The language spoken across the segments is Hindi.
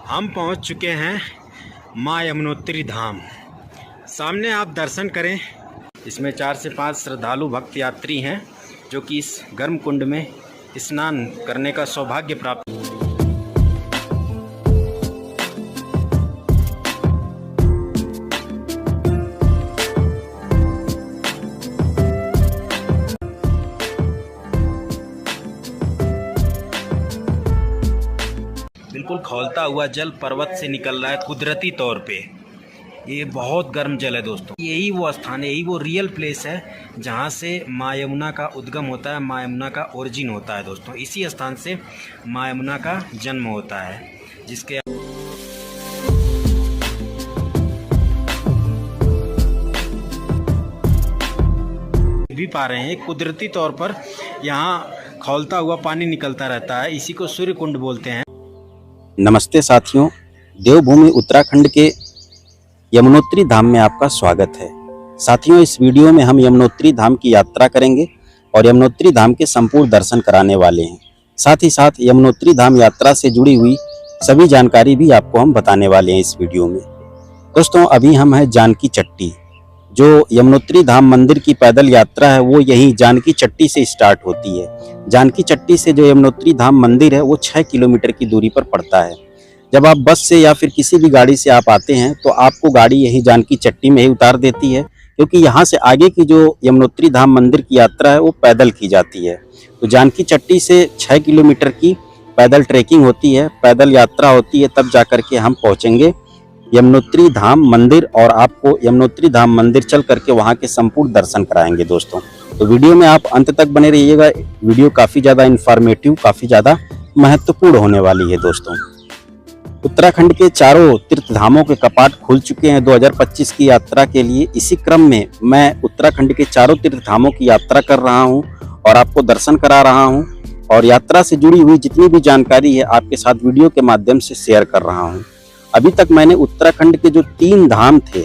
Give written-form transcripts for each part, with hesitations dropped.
हम पहुंच चुके हैं माँ यमुनोत्री धाम। सामने आप दर्शन करें। इसमें 4 से 5 श्रद्धालु भक्त यात्री हैं जो कि इस गर्म कुंड में स्नान करने का सौभाग्य प्राप्त। बिल्कुल खौलता हुआ जल पर्वत से निकल रहा है कुदरती तौर पे। ये बहुत गर्म जल है दोस्तों। यही वो स्थान है, यही वो रियल प्लेस है जहाँ से माँ यमुना का उद्गम होता है, माँ यमुना का ओरिजिन होता है दोस्तों। इसी स्थान से माँ यमुना का जन्म होता है, जिसके भी पा रहे हैं कुदरती तौर पर यहाँ खौलता हुआ पानी निकलता रहता है। इसी को सूर्य कुंड बोलते हैं। नमस्ते साथियों, देवभूमि उत्तराखंड के यमुनोत्री धाम में आपका स्वागत है। साथियों, इस वीडियो में हम यमुनोत्री धाम की यात्रा करेंगे और यमुनोत्री धाम के संपूर्ण दर्शन कराने वाले हैं। साथ ही साथ यमुनोत्री धाम यात्रा से जुड़ी हुई सभी जानकारी भी आपको हम बताने वाले हैं इस वीडियो में। दोस्तों, अभी हम हैं जानकी चट्टी। जो यमुनोत्री धाम मंदिर की पैदल यात्रा है वो यहीं जानकी चट्टी से स्टार्ट होती है। जानकी चट्टी से जो यमुनोत्री धाम मंदिर है वो 6 किलोमीटर की दूरी पर पड़ता है। जब आप बस से या फिर किसी भी गाड़ी से आप आते हैं तो आपको गाड़ी यही जानकी चट्टी में ही उतार देती है, क्योंकि यहाँ से आगे की जो यमुनोत्री धाम मंदिर की यात्रा है वो पैदल की जाती है। तो जानकी चट्टी से 6 किलोमीटर की पैदल ट्रैकिंग होती है, पैदल यात्रा होती है, तब जा कर के हम पहुँचेंगे यमुनोत्री धाम मंदिर और आपको यमुनोत्री धाम मंदिर चल करके वहाँ के संपूर्ण दर्शन कराएंगे दोस्तों। तो वीडियो में आप अंत तक बने रहिएगा। वीडियो काफ़ी ज़्यादा इन्फॉर्मेटिव, काफ़ी ज़्यादा महत्वपूर्ण होने वाली है दोस्तों। उत्तराखंड के चारों तीर्थ धामों के कपाट खुल चुके हैं 2025 की यात्रा के लिए। इसी क्रम में मैं उत्तराखंड के चारों तीर्थ धामों की यात्रा कर रहा हूँ और आपको दर्शन करा रहा हूँ, और यात्रा से जुड़ी हुई जितनी भी जानकारी है आपके साथ वीडियो के माध्यम से शेयर कर रहा हूँ। अभी तक मैंने उत्तराखंड के जो 3 धाम थे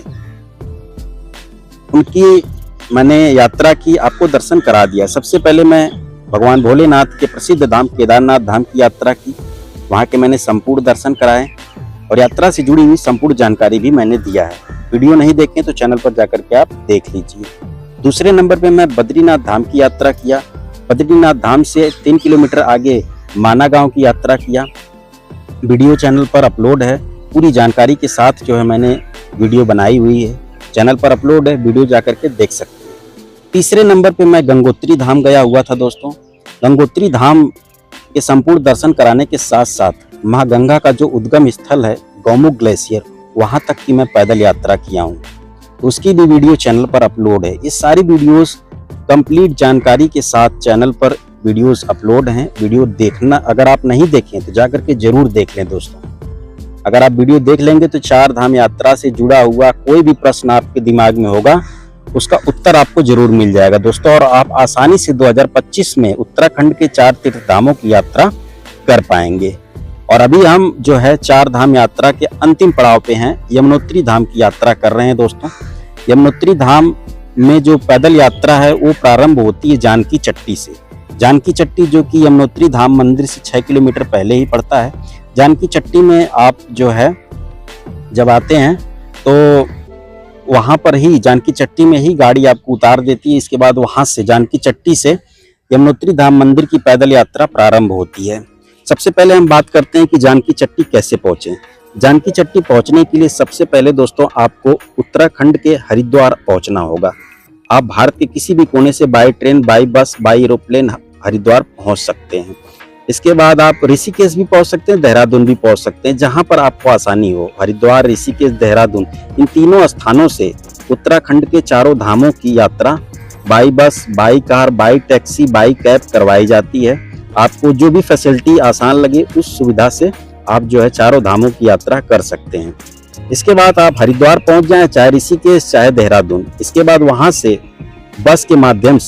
उनकी मैंने यात्रा की, आपको दर्शन करा दिया। सबसे पहले मैं भगवान भोलेनाथ के प्रसिद्ध धाम केदारनाथ धाम की यात्रा की, वहाँ के मैंने संपूर्ण दर्शन कराए और यात्रा से जुड़ी हुई संपूर्ण जानकारी भी मैंने दिया है। वीडियो नहीं देखें तो चैनल पर जाकर के आप देख लीजिए। दूसरे नंबर पे मैं बद्रीनाथ धाम की यात्रा किया। बद्रीनाथ धाम से 3 किलोमीटर आगे माना गांव की यात्रा किया। वीडियो चैनल पर अपलोड है, पूरी जानकारी के साथ जो है मैंने वीडियो बनाई हुई है, चैनल पर अपलोड है, वीडियो जाकर के देख सकते हैं। तीसरे नंबर पे मैं गंगोत्री धाम गया हुआ था दोस्तों। गंगोत्री धाम के संपूर्ण दर्शन कराने के साथ साथ माँ गंगा का जो उद्गम स्थल है गौमुख ग्लेशियर, वहाँ तक की मैं पैदल यात्रा किया हूँ, तो उसकी भी वीडियो चैनल पर अपलोड है। ये सारी वीडियोस कंप्लीट जानकारी के साथ चैनल पर वीडियोस अपलोड हैं। वीडियो देखना, अगर आप नहीं देखें तो जाकर के जरूर देख लें दोस्तों। अगर आप वीडियो देख लेंगे तो 4 धाम यात्रा से जुड़ा हुआ कोई भी प्रश्न आपके दिमाग में होगा उसका उत्तर आपको जरूर मिल जाएगा दोस्तों, और आप आसानी से 2025 में उत्तराखंड के 4 तीर्थ धामों की यात्रा कर पाएंगे। और अभी हम जो है 4 धाम यात्रा के अंतिम पड़ाव पे हैं, यमुनोत्री धाम की यात्रा कर रहे हैं दोस्तों। यमुनोत्री धाम में जो पैदल यात्रा है वो प्रारंभ होती है जानकी चट्टी से। जानकी चट्टी जो कि यमुनोत्री धाम मंदिर से 6 किलोमीटर पहले ही पड़ता है। जानकी चट्टी में आप जो है जब आते हैं तो वहाँ पर ही जानकी चट्टी में ही गाड़ी आपको उतार देती है। इसके बाद वहाँ से जानकी चट्टी से यमुनोत्री धाम मंदिर की पैदल यात्रा प्रारंभ होती है। सबसे पहले हम बात करते हैं कि जानकी चट्टी कैसे पहुँचें। जानकी चट्टी पहुँचने के लिए सबसे पहले दोस्तों आपको उत्तराखंड के हरिद्वार पहुँचना होगा। आप भारत के किसी भी कोने से by train, by bus, by aeroplane Haridwar पहुँच सकते हैं। इसके बाद आप ऋषिकेश भी पहुंच सकते हैं, देहरादून भी पहुंच सकते हैं, जहां पर आपको आसानी हो। हरिद्वार, ऋषिकेश, देहरादून, इन तीनों स्थानों से उत्तराखंड के चारों धामों की यात्रा by bus, by car, by taxi, by cab करवाई जाती है। आपको जो भी फैसिलिटी आसान लगे उस सुविधा से आप जो है चारों धामों की यात्रा कर सकते हैं। इसके बाद आप हरिद्वार पहुंच जाएं, चाहे ऋषिकेश चाहे देहरादून। इसके बाद वहां से बस के माध्यम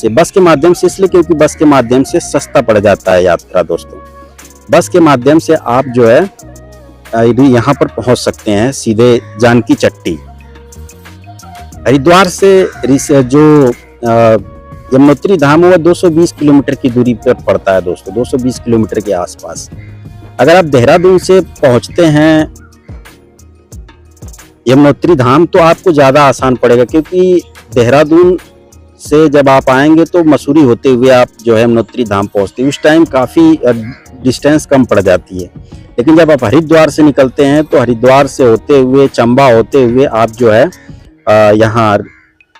से इसलिए क्योंकि बस के माध्यम से सस्ता पड़ जाता है यात्रा दोस्तों। बस के माध्यम से आप जो है यहाँ पर पहुंच सकते हैं सीधे जानकी चट्टी। हरिद्वार से जो यमुनोत्री धाम वो 220 किलोमीटर की दूरी पर पड़ता है दोस्तों, 220 किलोमीटर के आसपास। अगर आप देहरादून से पहुंचते हैं यमुनोत्री धाम तो आपको ज़्यादा आसान पड़ेगा, क्योंकि देहरादून से जब आप आएंगे तो मसूरी होते हुए आप जो है यमुनोत्री धाम पहुंचते हैं, उस टाइम काफ़ी डिस्टेंस कम पड़ जाती है। लेकिन जब आप हरिद्वार से निकलते हैं तो हरिद्वार से होते हुए चंबा होते हुए आप जो है यहाँ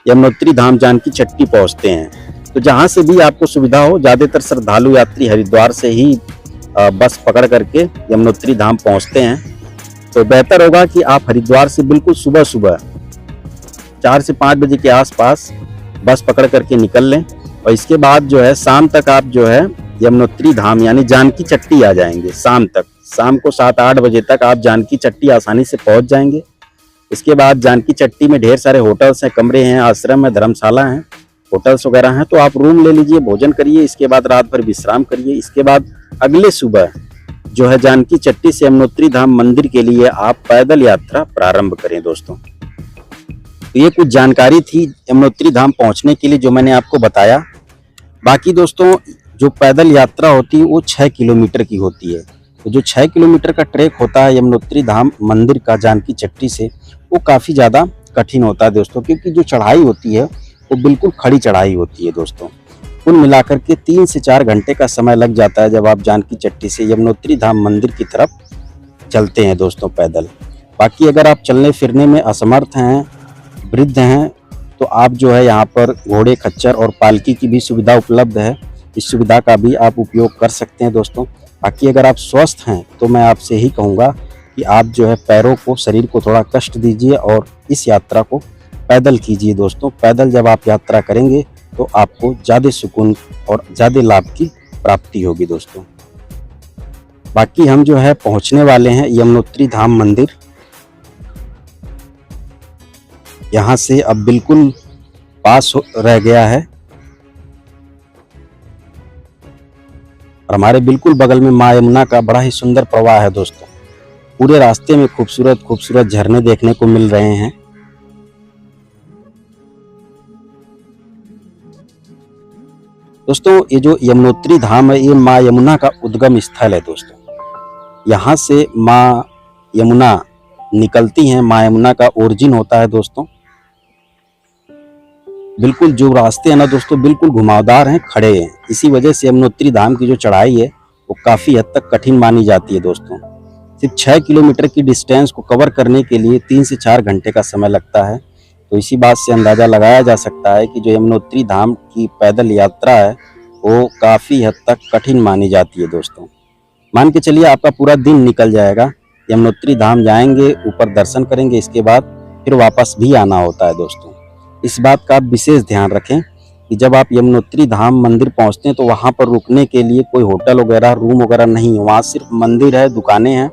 यमुनोत्री धाम जानकी चट्टी पहुंचते हैं। तो जहाँ से भी आपको सुविधा हो, ज़्यादातर श्रद्धालु यात्री हरिद्वार से ही बस पकड़ करके यमुनोत्री धाम पहुंचते हैं। तो बेहतर होगा कि आप हरिद्वार से बिल्कुल सुबह सुबह 4 से 5 बजे के आसपास बस पकड़ करके निकल लें, और इसके बाद जो है शाम तक आप जो है यमुनोत्री धाम यानी जानकी चट्टी आ जाएंगे। शाम तक, शाम को 7-8 बजे तक आप जानकी चट्टी आसानी से पहुंच जाएंगे। इसके बाद जानकी चट्टी में ढेर सारे होटल्स हैं, कमरे हैं, आश्रम है, धर्मशाला हैं, होटल्स वगैरह हैं। तो आप रूम ले लीजिए, भोजन करिए, इसके बाद रात भर विश्राम करिए। इसके बाद अगले सुबह जो है जानकी चट्टी से यमुनोत्री धाम मंदिर के लिए आप पैदल यात्रा प्रारंभ करें दोस्तों। तो ये कुछ जानकारी थी यमुनोत्री धाम पहुंचने के लिए जो मैंने आपको बताया। बाकी दोस्तों जो पैदल यात्रा होती है वो 6 किलोमीटर की होती है। तो जो 6 किलोमीटर का ट्रैक होता है यमुनोत्री धाम मंदिर का जानकी चट्टी से, वो काफ़ी ज़्यादा कठिन होता है दोस्तों, क्योंकि जो चढ़ाई होती है वो बिल्कुल खड़ी चढ़ाई होती है दोस्तों। कुल मिलाकर के 3 से 4 घंटे का समय लग जाता है जब आप जानकी चट्टी से यमुनोत्री धाम मंदिर की तरफ चलते हैं दोस्तों पैदल। बाकी अगर आप चलने फिरने में असमर्थ हैं, वृद्ध हैं, तो आप जो है यहाँ पर घोड़े, खच्चर और पालकी की भी सुविधा उपलब्ध है। इस सुविधा का भी आप उपयोग कर सकते हैं दोस्तों। बाकी अगर आप स्वस्थ हैं तो मैं आपसे ही कहूँगा कि आप जो है पैरों को, शरीर को थोड़ा कष्ट दीजिए और इस यात्रा को पैदल कीजिए दोस्तों। पैदल जब आप यात्रा करेंगे तो आपको ज़्यादा सुकून और ज़्यादा लाभ की प्राप्ति होगी दोस्तों। बाकी हम जो है पहुँचने वाले हैं यमुनोत्री धाम मंदिर। यहाँ से अब बिल्कुल पास रह गया है और हमारे बिल्कुल बगल में माँ यमुना का बड़ा ही सुंदर प्रवाह है दोस्तों। पूरे रास्ते में खूबसूरत खूबसूरत झरने देखने को मिल रहे हैं। दोस्तों ये जो यमुनोत्री धाम है ये माँ यमुना का उद्गम स्थल है दोस्तों। यहाँ से माँ यमुना निकलती हैं, माँ यमुना का ओरिजिन होता है दोस्तों। बिल्कुल जो रास्ते हैं ना दोस्तों बिल्कुल घुमावदार हैं, खड़े हैं। इसी वजह से यमुनोत्री धाम की जो चढ़ाई है वो काफ़ी हद तक कठिन मानी जाती है दोस्तों। सिर्फ 6 किलोमीटर की डिस्टेंस को कवर करने के लिए 3 से 4 घंटे का समय लगता है। तो इसी बात से अंदाज़ा लगाया जा सकता है कि जो यमुनोत्री धाम की पैदल यात्रा है वो काफ़ी हद तक कठिन मानी जाती है दोस्तों। मान के चलिए आपका पूरा दिन निकल जाएगा। यमुनोत्री धाम जाएंगे, ऊपर दर्शन करेंगे, इसके बाद फिर वापस भी आना होता है दोस्तों। इस बात का आप विशेष ध्यान रखें कि जब आप यमुनोत्री धाम मंदिर पहुंचते हैं तो वहां पर रुकने के लिए कोई होटल वगैरह, रूम वगैरह नहीं है। वहाँ सिर्फ मंदिर है, दुकानें हैं।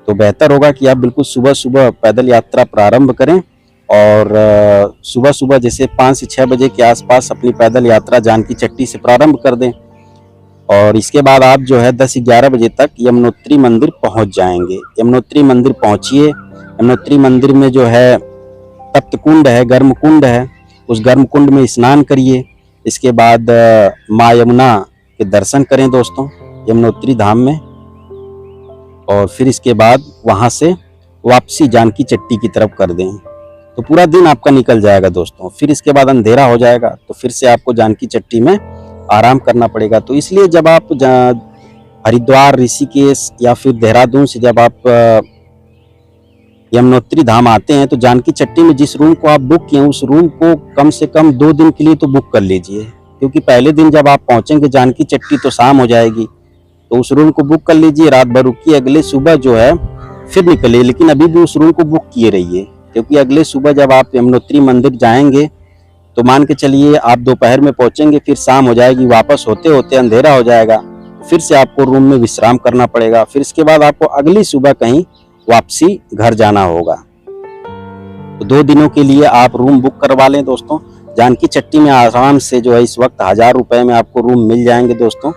तो बेहतर होगा कि आप बिल्कुल सुबह सुबह पैदल यात्रा प्रारंभ करें और सुबह सुबह जैसे 5 से 6 बजे के आसपास अपनी पैदल यात्रा जानकी चट्टी से प्रारंभ कर दें और इसके बाद आप जो है 10-11 बजे तक यमुनोत्री मंदिर पहुंच जाएंगे। यमुनोत्री मंदिर पहुंचिए। यमुनोत्री मंदिर में जो है तप्त कुंड है, गर्म कुंड है, उस गर्म कुंड में स्नान करिए। इसके बाद माँ यमुना के दर्शन करें दोस्तों यमुनोत्री धाम में, और फिर इसके बाद वहाँ से वापसी जानकी चट्टी की तरफ कर दें। तो पूरा दिन आपका निकल जाएगा दोस्तों। फिर इसके बाद अंधेरा हो जाएगा तो फिर से आपको जानकी चट्टी में आराम करना पड़ेगा। तो इसलिए जब आप हरिद्वार, ऋषिकेश या फिर देहरादून से जब आप यमुनोत्री धाम आते हैं तो जानकी चट्टी में जिस रूम को आप बुक किए उस रूम को कम से कम 2 दिन के लिए तो बुक कर लीजिए, क्योंकि पहले दिन जब आप पहुंचेंगे जानकी चट्टी तो शाम हो जाएगी। तो उस रूम को बुक कर लीजिए, रात भर रुकिए, अगले सुबह जो है फिर निकलिए। लेकिन अभी भी उस रूम को बुक किए रहिए, क्योंकि अगले सुबह जब आप यमुनोत्री मंदिर जाएंगे तो मान के चलिए आप दोपहर में पहुंचेंगे, फिर शाम हो जाएगी, वापस होते होते अंधेरा हो जाएगा, फिर से आपको रूम में विश्राम करना पड़ेगा। फिर इसके बाद आपको अगली सुबह कहीं वापसी घर जाना होगा। तो 2 दिनों के लिए आप रूम बुक करवा लें दोस्तों। जानकी चट्टी में आराम से जो है इस वक्त 1000 रुपए में आपको रूम मिल जाएंगे दोस्तों।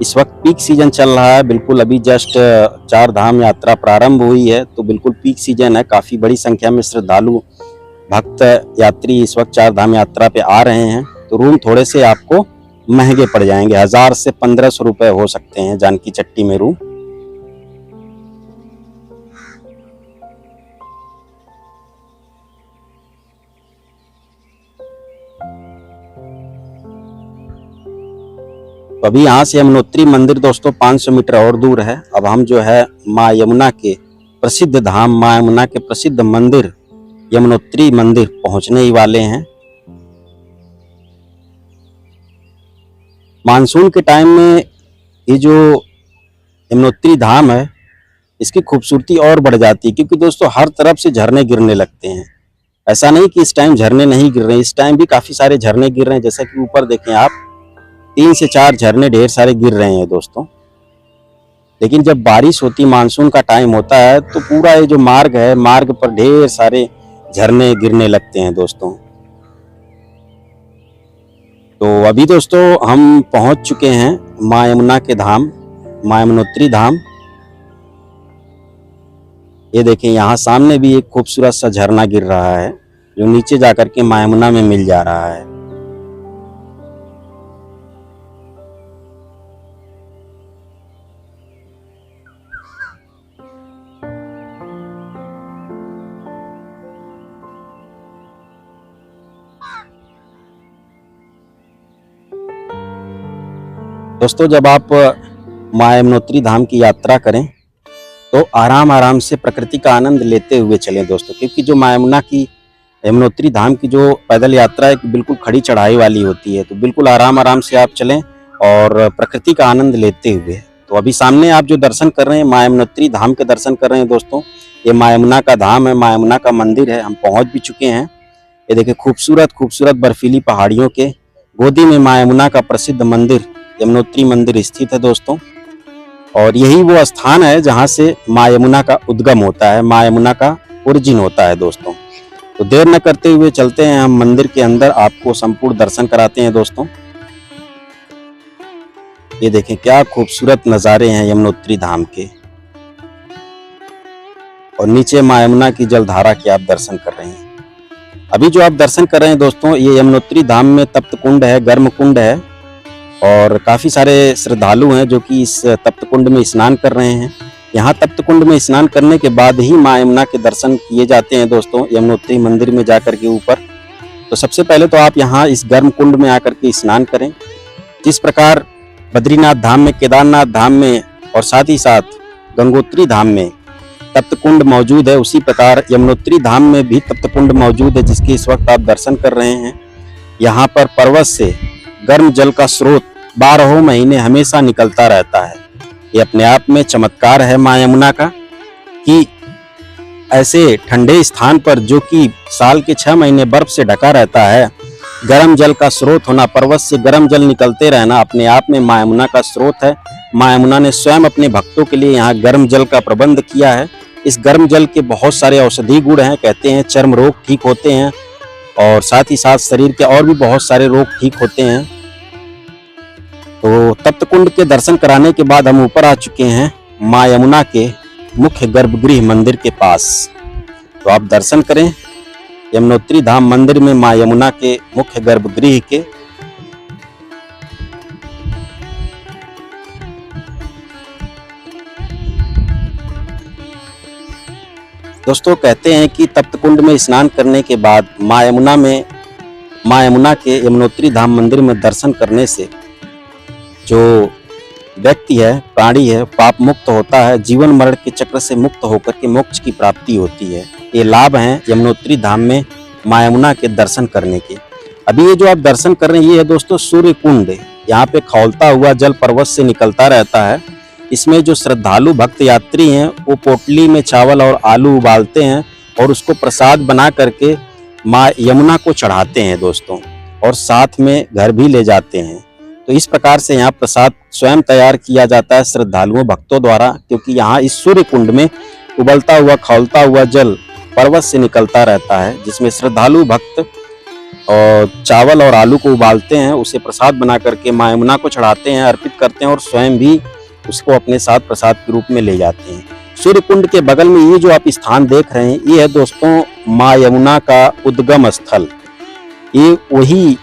इस वक्त पीक सीजन चल रहा है, बिल्कुल अभी जस्ट 4 धाम यात्रा प्रारंभ हुई है, तो बिल्कुल पीक सीजन है। काफ़ी बड़ी संख्या में श्रद्धालु, भक्त, यात्री इस वक्त 4 धाम यात्रा पे आ रहे हैं। तो रूम थोड़े से आपको महंगे पड़ जाएंगे, 1000 से 1500 रुपए हो सकते हैं जानकी चट्टी में रूम। तो अभी यहाँ से यमुनोत्री मंदिर दोस्तों 500 मीटर और दूर है। अब हम जो है माँ यमुना के प्रसिद्ध धाम, माँ यमुना के प्रसिद्ध मंदिर यमुनोत्री मंदिर पहुंचने ही वाले हैं। मानसून के टाइम में ये जो यमुनोत्री धाम है इसकी खूबसूरती और बढ़ जाती है, क्योंकि दोस्तों हर तरफ से झरने गिरने लगते हैं। ऐसा नहीं कि इस टाइम झरने नहीं गिर रहे हैं, इस टाइम भी काफी सारे झरने गिर रहे हैं। जैसा कि ऊपर देखें आप, 3 से 4 झरने ढेर सारे गिर रहे हैं दोस्तों। लेकिन जब बारिश होती, मानसून का टाइम होता है, तो पूरा ये जो मार्ग है, मार्ग पर ढेर सारे झरने गिरने लगते हैं दोस्तों। तो अभी दोस्तों हम पहुंच चुके हैं माँ यमुना के धाम, माँ यमुनोत्री धाम। ये देखें यहाँ सामने भी एक खूबसूरत सा झरना गिर रहा है, जो नीचे जाकर के माँ यमुना में मिल जा रहा है। दोस्तों जब आप माँ यमुनोत्री धाम की यात्रा करें तो आराम आराम से प्रकृति का आनंद लेते हुए चलें दोस्तों, क्योंकि जो माँ यमुना की यमुनोत्री धाम की जो पैदल यात्रा है बिल्कुल खड़ी चढ़ाई वाली होती है। तो बिल्कुल आराम आराम से आप चलें और प्रकृति का आनंद लेते हुए। तो अभी सामने आप जो दर्शन कर रहे हैं, माँ यमुनोत्री धाम के दर्शन कर रहे हैं दोस्तों। ये माँ यमुना का धाम है, माँ यमुना का मंदिर है। हम पहुँच भी चुके हैं। ये देखिए खूबसूरत खूबसूरत बर्फीली पहाड़ियों के गोदी में माँ यमुना का प्रसिद्ध मंदिर यमुनोत्री मंदिर स्थित है दोस्तों। और यही वो स्थान है जहाँ से माँ यमुना का उद्गम होता है, माँ यमुना का ओरिजिन होता है दोस्तों। तो देर न करते हुए चलते हैं हम मंदिर के अंदर, आपको संपूर्ण दर्शन कराते हैं दोस्तों। ये देखें क्या खूबसूरत नज़ारे हैं यमुनोत्री धाम के, और नीचे माँ यमुना की जलधारा के आप दर्शन कर रहे हैं। अभी जो आप दर्शन कर रहे हैं दोस्तों, ये यमुनोत्री धाम में तप्त कुंड है, गर्म कुंड है, और काफ़ी सारे श्रद्धालु हैं जो कि इस तप्त कुंड में स्नान कर रहे हैं। यहाँ तप्त कुंड में स्नान करने के बाद ही माँ यमुना के दर्शन किए जाते हैं दोस्तों, यमुनोत्री मंदिर में जाकर के ऊपर। तो सबसे पहले तो आप यहाँ इस गर्म कुंड में आकर के स्नान करें। जिस प्रकार बद्रीनाथ धाम में, केदारनाथ धाम में और साथ ही साथ गंगोत्री धाम में तप्त कुंड मौजूद है, उसी प्रकार यमुनोत्री धाम में भी तप्त कुंड मौजूद है, जिसके इस वक्त आप दर्शन कर रहे हैं। यहाँ पर पर्वत से गर्म जल का स्रोत 12 महीने हमेशा निकलता रहता है। ये अपने आप में चमत्कार है माँ यमुना का, कि ऐसे ठंडे स्थान पर जो कि साल के 6 महीने बर्फ से ढका रहता है, गर्म जल का स्रोत होना, पर्वत से गर्म जल निकलते रहना अपने आप में माँ यमुना का स्रोत है। माँ यमुना ने स्वयं अपने भक्तों के लिए यहाँ गर्म जल का प्रबंध किया है। इस गर्म जल के बहुत सारे औषधि गुण हैं, कहते हैं चर्म रोग ठीक होते हैं, और साथ ही साथ शरीर के और भी बहुत सारे रोग ठीक होते हैं। तो तप्त कुंड के दर्शन कराने के बाद हम ऊपर आ चुके हैं माँ यमुना के मुख्य गर्भगृह मंदिर के पास। तो आप दर्शन करें यमुनोत्री धाम मंदिर में माँ यमुना के मुख्य गर्भगृह के। दोस्तों कहते हैं कि तप्त कुंड में स्नान करने के बाद माँ यमुना के यमुनोत्री धाम मंदिर में दर्शन करने से जो व्यक्ति है, प्राणी है, पाप मुक्त होता है, जीवन मरण के चक्र से मुक्त होकर के मोक्ष की प्राप्ति होती है। ये लाभ हैं यमुनोत्री धाम में माँ यमुना के दर्शन करने के। अभी ये जो आप दर्शन कर रहे हैं, ये है दोस्तों सूर्य कुंड। यहाँ पे खौलता हुआ जल पर्वत से निकलता रहता है। इसमें जो श्रद्धालु भक्त यात्री हैं वो पोटली में चावल और आलू उबालते हैं और उसको प्रसाद बना करके माँ यमुना को चढ़ाते हैं दोस्तों, और साथ में घर भी ले जाते हैं। तो इस प्रकार से यहाँ प्रसाद स्वयं तैयार किया जाता है श्रद्धालुओं भक्तों द्वारा, क्योंकि यहाँ इस सूर्य कुंड में उबलता हुआ खौलता हुआ जल पर्वत से निकलता रहता है, जिसमें श्रद्धालु भक्त और चावल और आलू को उबालते हैं, उसे प्रसाद बना करके माँ यमुना को चढ़ाते हैं, अर्पित करते हैं, और स्वयं भी उसको अपने साथ प्रसाद के रूप में ले जाते हैं। सूर्य कुंड के बगल में ये जो आप स्थान देख रहे हैं, ये है दोस्तों माँ यमुना का उद्गम स्थल। ये वही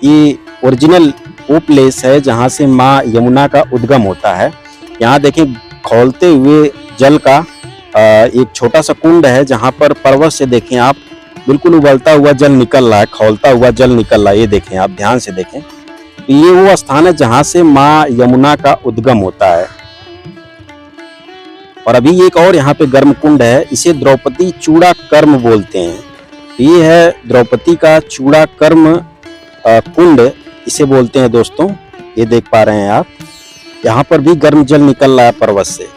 ये ओरिजिनल वो प्लेस है जहाँ से माँ यमुना का उद्गम होता है। यहाँ देखें खौलते हुए जल का एक छोटा सा कुंड है जहाँ पर पर्वत से देखें आप बिल्कुल उबलता हुआ जल निकल रहा है, खौलता हुआ जल निकल रहा है। ये देखें आप ध्यान से देखें, तो ये वो स्थान है जहाँ से माँ यमुना का उद्गम होता है। और अभी एक और यहाँ पे गर्म कुंड है, इसे द्रौपदी चूड़ा कर्म बोलते हैं। ये है द्रौपदी का चूड़ा कर्म कुंड इसे बोलते हैं दोस्तों। ये देख पा रहे हैं आप, यहाँ पर भी गर्म जल निकल रहा है पर्वत से।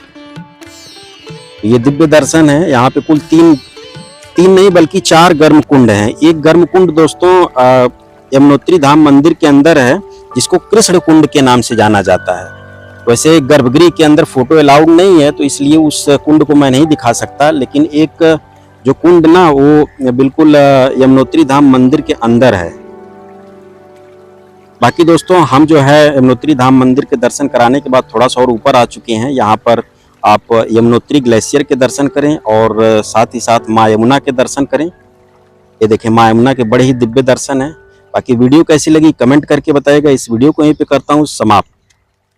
ये दिव्य दर्शन है। यहाँ पे कुल तीन नहीं बल्कि 4 गर्म कुंड हैं। एक गर्म कुंड दोस्तों यमुनोत्री धाम मंदिर के अंदर है, जिसको कृष्ण कुंड के नाम से जाना जाता है। वैसे गर्भगृह के अंदर फोटो अलाउड नहीं है, तो इसलिए उस कुंड को मैं नहीं दिखा सकता, लेकिन एक जो कुंड ना वो बिल्कुल यमुनोत्री धाम मंदिर के अंदर है। बाकी दोस्तों हम जो है यमुनोत्री धाम मंदिर के दर्शन कराने के बाद थोड़ा सा और ऊपर आ चुके हैं। यहाँ पर आप यमुनोत्री ग्लेशियर के दर्शन करें और साथ ही साथ माँ यमुना के दर्शन करें। ये देखें माँ यमुना के बड़े ही दिव्य दर्शन हैं। बाकी वीडियो कैसी लगी कमेंट करके बताइएगा। इस वीडियो को यहीं पे करता हूँ समाप्त।